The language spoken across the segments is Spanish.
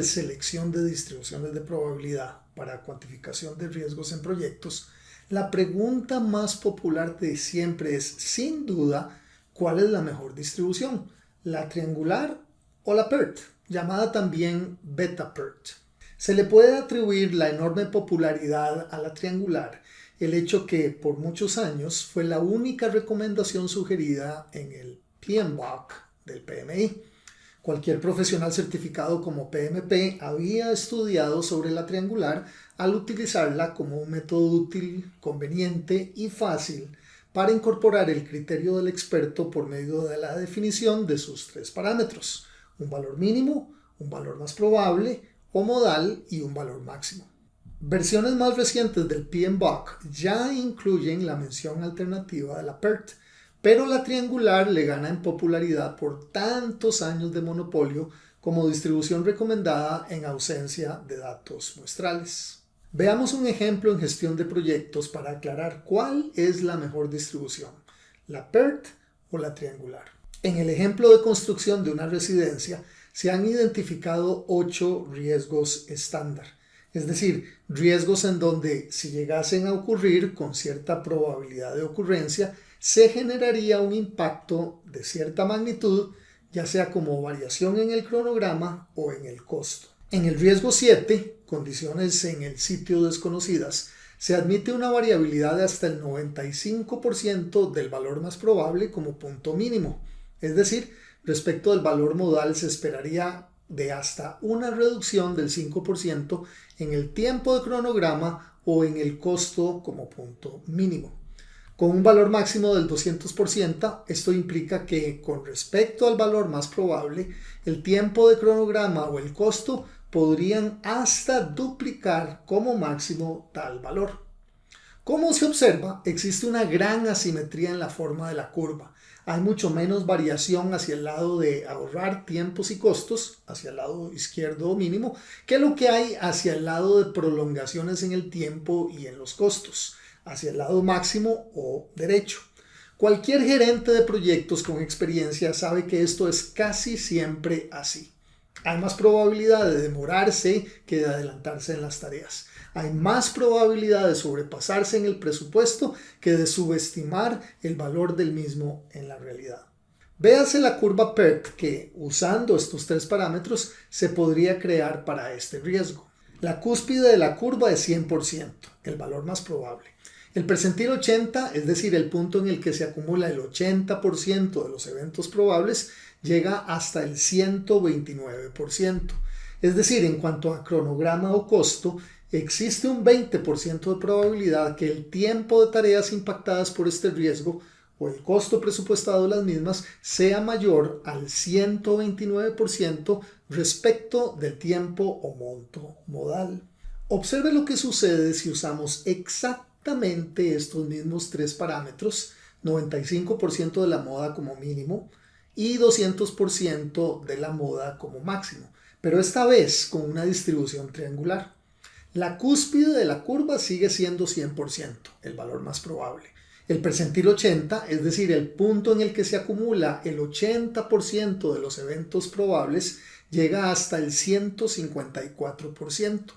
de selección de distribuciones de probabilidad para cuantificación de riesgos en proyectos, la pregunta más popular de siempre es, sin duda, ¿cuál es la mejor distribución? ¿La triangular o la PERT, llamada también beta PERT? Se le puede atribuir la enorme popularidad a la triangular, el hecho que por muchos años fue la única recomendación sugerida en el PMBOK del PMI. Cualquier profesional certificado como PMP había estudiado sobre la triangular al utilizarla como un método útil, conveniente y fácil para incorporar el criterio del experto por medio de la definición de sus tres parámetros: un valor mínimo, un valor más probable o modal y un valor máximo. Versiones más recientes del PMBOK ya incluyen la mención alternativa de la PERT, pero la triangular le gana en popularidad por tantos años de monopolio como distribución recomendada en ausencia de datos muestrales. Veamos un ejemplo en gestión de proyectos para aclarar cuál es la mejor distribución, la PERT o la triangular. En el ejemplo de construcción de una residencia se han identificado 8 riesgos estándar, es decir, riesgos en donde si llegasen a ocurrir con cierta probabilidad de ocurrencia, se generaría un impacto de cierta magnitud, ya sea como variación en el cronograma o en el costo. En el riesgo 7, condiciones en el sitio desconocidas, se admite una variabilidad de hasta el 95% del valor más probable como punto mínimo. Es decir, respecto del valor modal se esperaría de hasta una reducción del 5% en el tiempo de cronograma o en el costo como punto mínimo. Con un valor máximo del 200%, esto implica que con respecto al valor más probable, el tiempo de cronograma o el costo podrían hasta duplicar como máximo tal valor. Como se observa, existe una gran asimetría en la forma de la curva. Hay mucho menos variación hacia el lado de ahorrar tiempos y costos, hacia el lado izquierdo o mínimo, que lo que hay hacia el lado de prolongaciones en el tiempo y en los costos, hacia el lado máximo o derecho. Cualquier gerente de proyectos con experiencia sabe que esto es casi siempre así. Hay más probabilidad de demorarse que de adelantarse en las tareas. Hay más probabilidad de sobrepasarse en el presupuesto que de subestimar el valor del mismo en la realidad. Véase la curva PERT que, usando estos tres parámetros, se podría crear para este riesgo. La cúspide de la curva es 100%, el valor más probable. El percentil 80, es decir, el punto en el que se acumula el 80% de los eventos probables, llega hasta el 129%. Es decir, en cuanto a cronograma o costo, existe un 20% de probabilidad que el tiempo de tareas impactadas por este riesgo o el costo presupuestado de las mismas sea mayor al 129% respecto del tiempo o monto modal. Observe lo que sucede si usamos exactamente estos mismos tres parámetros, 95% de la moda como mínimo y 200% de la moda como máximo, pero esta vez con una distribución triangular. La cúspide de la curva sigue siendo 100%, el valor más probable. El percentil 80, es decir, el punto en el que se acumula el 80% de los eventos probables, llega hasta el 154%.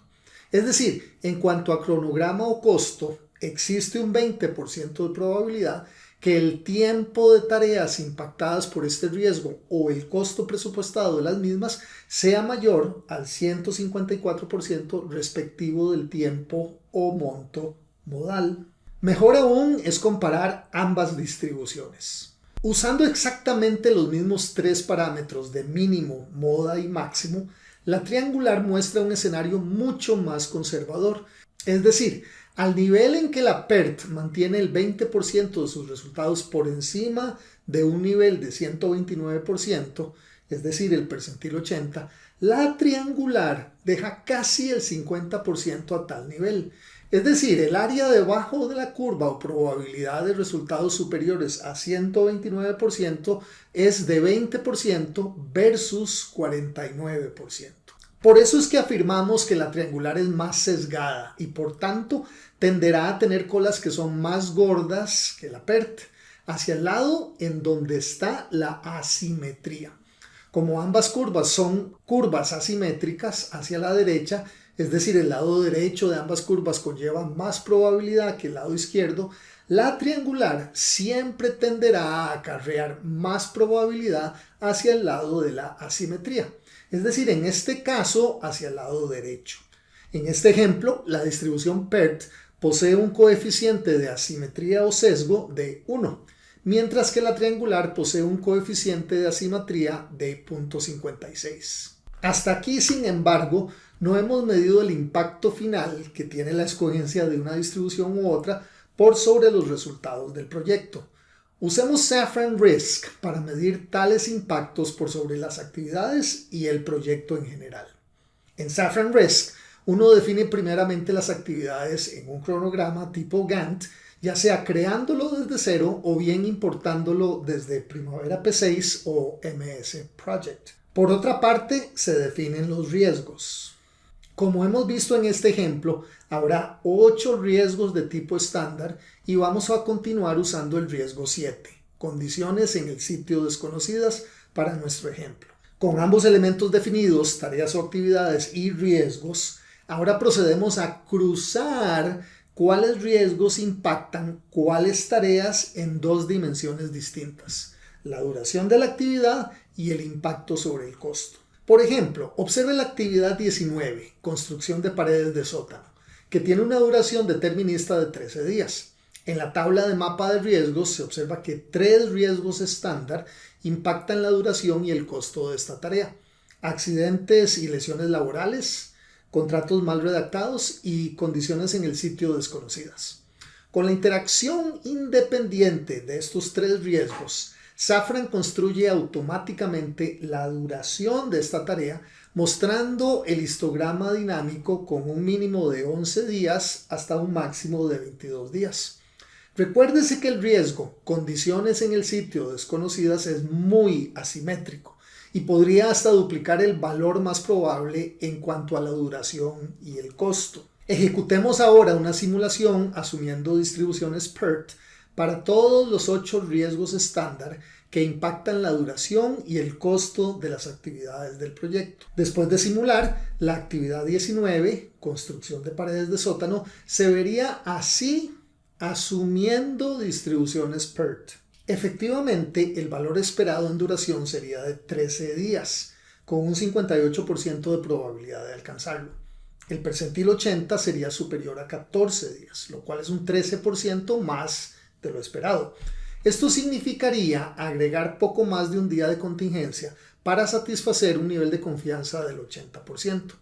Es decir, en cuanto a cronograma o costo, existe un 20% de probabilidad que el tiempo de tareas impactadas por este riesgo o el costo presupuestado de las mismas sea mayor al 154% respectivo del tiempo o monto modal. Mejor aún es comparar ambas distribuciones. Usando exactamente los mismos tres parámetros de mínimo, moda y máximo, la triangular muestra un escenario mucho más conservador. Es decir, al nivel en que la PERT mantiene el 20% de sus resultados por encima de un nivel de 129%, es decir, el percentil 80, la triangular deja casi el 50% a tal nivel. Es decir, el área debajo de la curva o probabilidad de resultados superiores a 129% es de 20% versus 49%. Por eso es que afirmamos que la triangular es más sesgada y por tanto tenderá a tener colas que son más gordas que la PERT, hacia el lado en donde está la asimetría. Como ambas curvas son curvas asimétricas hacia la derecha, es decir, el lado derecho de ambas curvas conlleva más probabilidad que el lado izquierdo, la triangular siempre tenderá a acarrear más probabilidad hacia el lado de la asimetría, es decir, en este caso hacia el lado derecho. En este ejemplo, la distribución PERT posee un coeficiente de asimetría o sesgo de 1, mientras que la triangular posee un coeficiente de asimetría de 0.56. Hasta aquí, sin embargo, no hemos medido el impacto final que tiene la escogencia de una distribución u otra por sobre los resultados del proyecto. Usemos Safran Risk para medir tales impactos por sobre las actividades y el proyecto en general. En Safran Risk, uno define primeramente las actividades en un cronograma tipo Gantt, ya sea creándolo desde cero o bien importándolo desde Primavera P6 o MS Project. Por otra parte, se definen los riesgos. Como hemos visto en este ejemplo, habrá 8 riesgos de tipo estándar y vamos a continuar usando el riesgo 7, condiciones en el sitio desconocidas para nuestro ejemplo. Con ambos elementos definidos, tareas o actividades y riesgos, ahora procedemos a cruzar cuáles riesgos impactan cuáles tareas en 2 dimensiones distintas, la duración de la actividad y el impacto sobre el costo. Por ejemplo, observe la actividad 19, construcción de paredes de sótano, que tiene una duración determinista de 13 días. En la tabla de mapa de riesgos se observa que 3 riesgos estándar impactan la duración y el costo de esta tarea: accidentes y lesiones laborales, contratos mal redactados y condiciones en el sitio desconocidas. Con la interacción independiente de estos 3 riesgos, Safran construye automáticamente la duración de esta tarea, mostrando el histograma dinámico con un mínimo de 11 días hasta un máximo de 22 días. Recuérdese que el riesgo, condiciones en el sitio desconocidas, es muy asimétrico y podría hasta duplicar el valor más probable en cuanto a la duración y el costo. Ejecutemos ahora una simulación asumiendo distribuciones PERT para todos los 8 riesgos estándar que impactan la duración y el costo de las actividades del proyecto. Después de simular, la actividad 19, construcción de paredes de sótano, se vería así asumiendo distribuciones PERT. Efectivamente, el valor esperado en duración sería de 13 días, con un 58% de probabilidad de alcanzarlo. El percentil 80 sería superior a 14 días, lo cual es un 13% más de lo esperado. Esto significaría agregar poco más de un día de contingencia para satisfacer un nivel de confianza del 80%.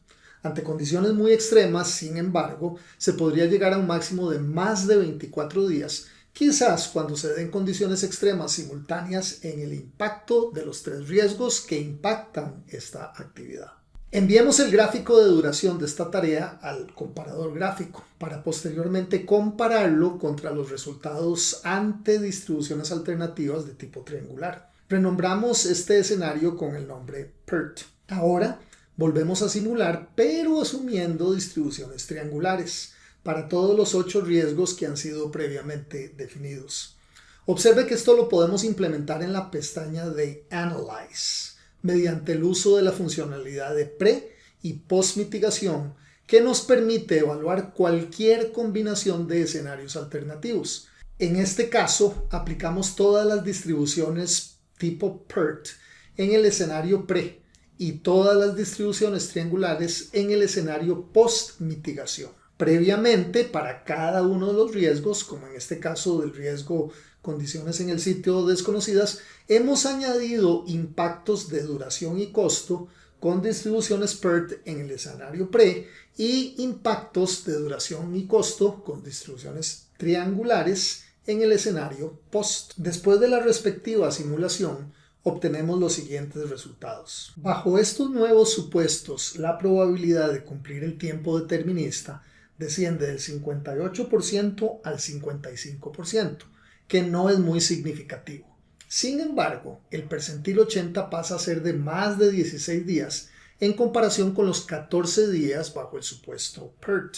Ante condiciones muy extremas, sin embargo, se podría llegar a un máximo de más de 24 días, quizás cuando se den condiciones extremas simultáneas en el impacto de los 3 riesgos que impactan esta actividad. Enviemos el gráfico de duración de esta tarea al comparador gráfico para posteriormente compararlo contra los resultados ante distribuciones alternativas de tipo triangular. Renombramos este escenario con el nombre PERT. Ahora volvemos a simular, pero asumiendo distribuciones triangulares para todos los 8 riesgos que han sido previamente definidos. Observe que esto lo podemos implementar en la pestaña de Analyze, mediante el uso de la funcionalidad de pre- y post-mitigación que nos permite evaluar cualquier combinación de escenarios alternativos. En este caso, aplicamos todas las distribuciones tipo PERT en el escenario pre y todas las distribuciones triangulares en el escenario post-mitigación. Previamente, para cada uno de los riesgos, como en este caso del riesgo condiciones en el sitio desconocidas, hemos añadido impactos de duración y costo con distribuciones PERT en el escenario pre y impactos de duración y costo con distribuciones triangulares en el escenario post. Después de la respectiva simulación, obtenemos los siguientes resultados. Bajo estos nuevos supuestos, la probabilidad de cumplir el tiempo determinista desciende del 58% al 55%, que no es muy significativo. Sin embargo, el percentil 80 pasa a ser de más de 16 días en comparación con los 14 días bajo el supuesto PERT.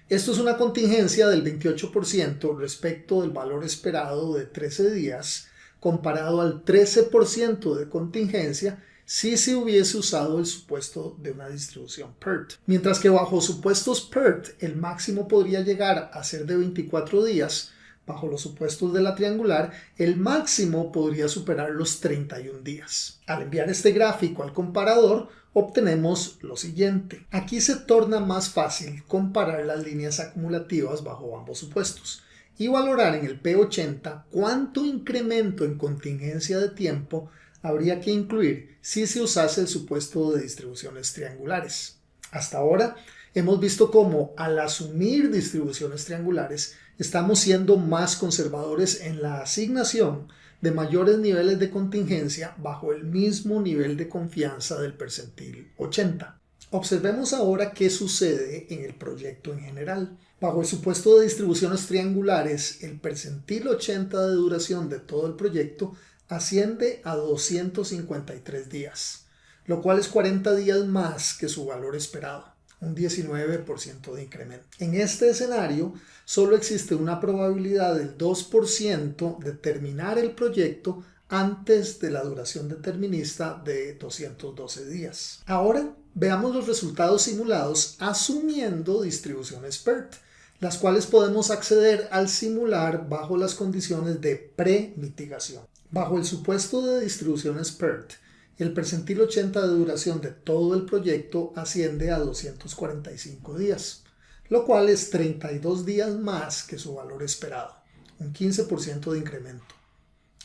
Esto es una contingencia del 28% respecto del valor esperado de 13 días, comparado al 13% de contingencia si se hubiese usado el supuesto de una distribución PERT. Mientras que bajo supuestos PERT el máximo podría llegar a ser de 24 días, bajo los supuestos de la triangular, el máximo podría superar los 31 días. Al enviar este gráfico al comparador, obtenemos lo siguiente. Aquí se torna más fácil comparar las líneas acumulativas bajo ambos supuestos y valorar en el P80 cuánto incremento en contingencia de tiempo habría que incluir si se usase el supuesto de distribuciones triangulares. Hasta ahora hemos visto cómo al asumir distribuciones triangulares estamos siendo más conservadores en la asignación de mayores niveles de contingencia bajo el mismo nivel de confianza del percentil 80. Observemos ahora qué sucede en el proyecto en general. Bajo el supuesto de distribuciones triangulares, el percentil 80 de duración de todo el proyecto asciende a 253 días, lo cual es 40 días más que su valor esperado, un 19% de incremento. En este escenario, solo existe una probabilidad del 2% de terminar el proyecto antes de la duración determinista de 212 días. Ahora veamos los resultados simulados asumiendo distribuciones PERT, las cuales podemos acceder al simular bajo las condiciones de pre-mitigación. Bajo el supuesto de distribuciones PERT, el percentil 80 de duración de todo el proyecto asciende a 245 días, lo cual es 32 días más que su valor esperado, un 15% de incremento.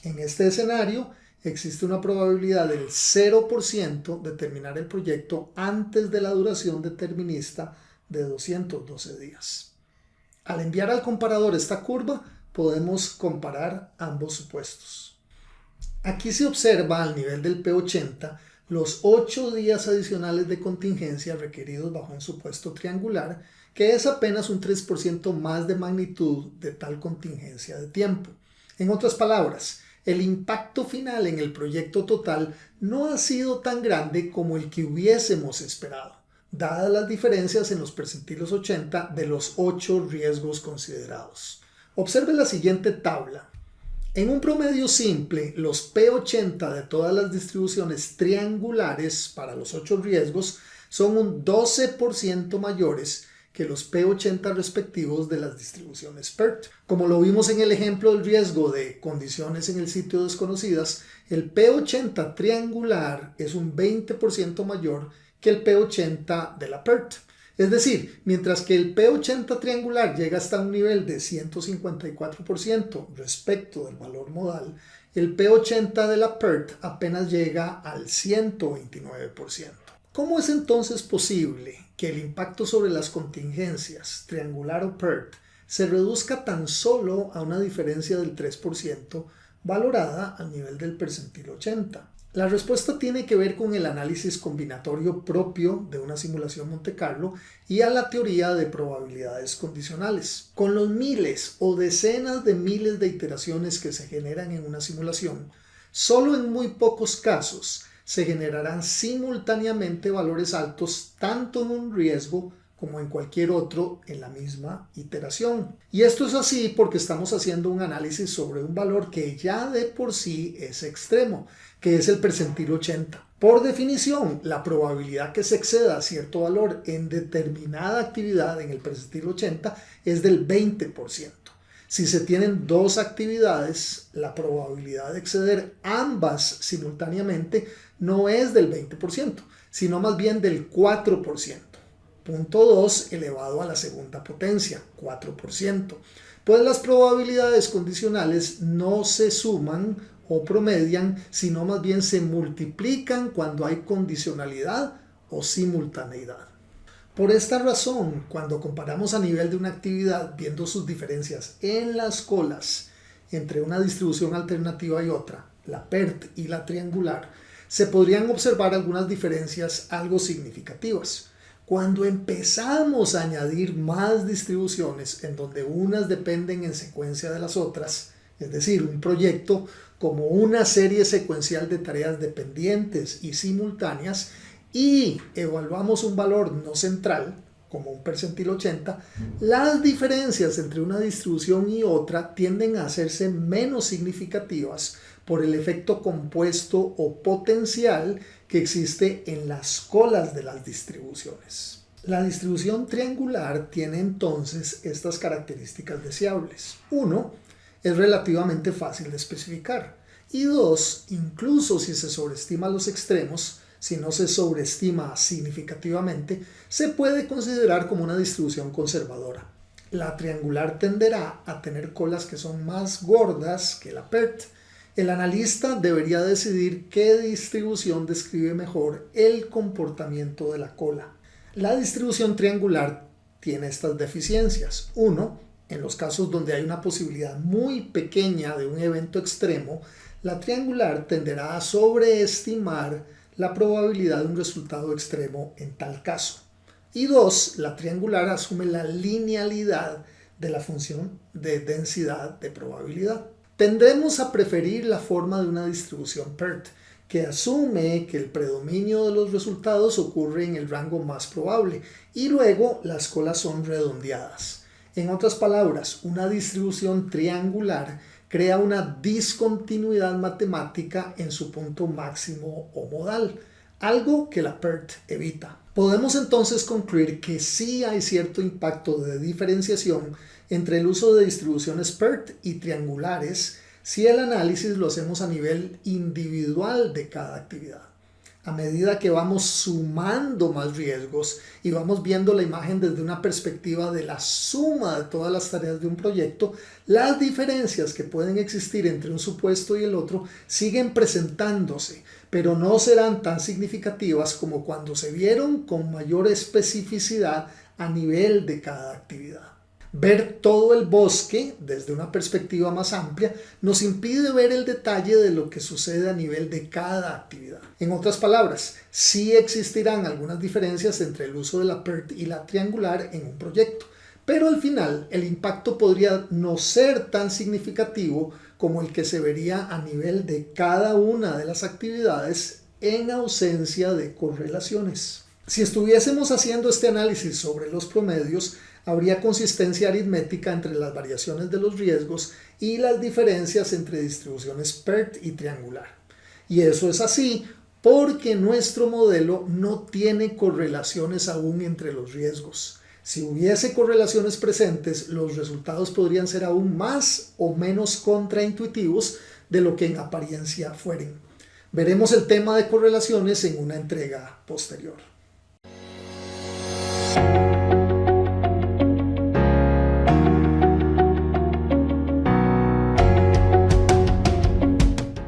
En este escenario, existe una probabilidad del 0% de terminar el proyecto antes de la duración determinista de 212 días. Al enviar al comparador esta curva, podemos comparar ambos supuestos. Aquí se observa al nivel del P80 los 8 días adicionales de contingencia requeridos bajo un supuesto triangular, que es apenas un 3% más de magnitud de tal contingencia de tiempo. En otras palabras, el impacto final en el proyecto total no ha sido tan grande como el que hubiésemos esperado, dadas las diferencias en los percentilos 80 de los 8 riesgos considerados. Observe la siguiente tabla. En un promedio simple, los P80 de todas las distribuciones triangulares para los 8 riesgos son un 12% mayores que los P80 respectivos de las distribuciones PERT. Como lo vimos en el ejemplo del riesgo de condiciones en el sitio desconocidas, el P80 triangular es un 20% mayor que el P80 de la PERT. Es decir, mientras que el P80 triangular llega hasta un nivel de 154% respecto del valor modal, el P80 de la PERT apenas llega al 129%. ¿Cómo es entonces posible que el impacto sobre las contingencias, triangular o PERT, se reduzca tan solo a una diferencia del 3% valorada al nivel del percentil 80? La respuesta tiene que ver con el análisis combinatorio propio de una simulación Monte Carlo y a la teoría de probabilidades condicionales. Con los miles o decenas de miles de iteraciones que se generan en una simulación, solo en muy pocos casos se generarán simultáneamente valores altos tanto en un riesgo como en cualquier otro en la misma iteración. Y esto es así porque estamos haciendo un análisis sobre un valor que ya de por sí es extremo, que es el percentil 80. Por definición, la probabilidad que se exceda cierto valor en determinada actividad en el percentil 80 es del 20%. Si se tienen dos actividades, la probabilidad de exceder ambas simultáneamente no es del 20%, sino más bien del 4%. 0.2 elevado a la segunda potencia, 4%. Pues las probabilidades condicionales no se suman o promedian, sino más bien se multiplican cuando hay condicionalidad o simultaneidad. Por esta razón, cuando comparamos a nivel de una actividad viendo sus diferencias en las colas entre una distribución alternativa y otra, la PERT y la triangular, se podrían observar algunas diferencias algo significativas. Cuando empezamos a añadir más distribuciones en donde unas dependen en secuencia de las otras, es decir, un proyecto como una serie secuencial de tareas dependientes y simultáneas, y evaluamos un valor no central, como un percentil 80, las diferencias entre una distribución y otra tienden a hacerse menos significativas por el efecto compuesto o potencial que existe en las colas de las distribuciones. La distribución triangular tiene entonces estas características deseables. 1. Es relativamente fácil de especificar. Y 2. Incluso si se sobreestima los extremos, si no se sobreestima significativamente, se puede considerar como una distribución conservadora. La triangular tenderá a tener colas que son más gordas que la PERT. El analista debería decidir qué distribución describe mejor el comportamiento de la cola. La distribución triangular tiene estas deficiencias. 1. En los casos donde hay una posibilidad muy pequeña de un evento extremo, la triangular tenderá a sobreestimar la probabilidad de un resultado extremo en tal caso. Y 2. La triangular asume la linealidad de la función de densidad de probabilidad. Tendremos a preferir la forma de una distribución PERT, que asume que el predominio de los resultados ocurre en el rango más probable y luego las colas son redondeadas. En otras palabras, una distribución triangular crea una discontinuidad matemática en su punto máximo o modal, algo que la PERT evita. Podemos entonces concluir que sí hay cierto impacto de diferenciación entre el uso de distribuciones PERT y triangulares si el análisis lo hacemos a nivel individual de cada actividad. A medida que vamos sumando más riesgos y vamos viendo la imagen desde una perspectiva de la suma de todas las tareas de un proyecto, las diferencias que pueden existir entre un supuesto y el otro siguen presentándose, pero no serán tan significativas como cuando se vieron con mayor especificidad a nivel de cada actividad. Ver todo el bosque desde una perspectiva más amplia nos impide ver el detalle de lo que sucede a nivel de cada actividad. En otras palabras, sí existirán algunas diferencias entre el uso de la PERT y la triangular en un proyecto, pero al final el impacto podría no ser tan significativo como el que se vería a nivel de cada una de las actividades en ausencia de correlaciones. Si estuviésemos haciendo este análisis sobre los promedios, habría consistencia aritmética entre las variaciones de los riesgos y las diferencias entre distribuciones PERT y triangular. Y eso es así porque nuestro modelo no tiene correlaciones aún entre los riesgos. Si hubiese correlaciones presentes, los resultados podrían ser aún más o menos contraintuitivos de lo que en apariencia fueren. Veremos el tema de correlaciones en una entrega posterior.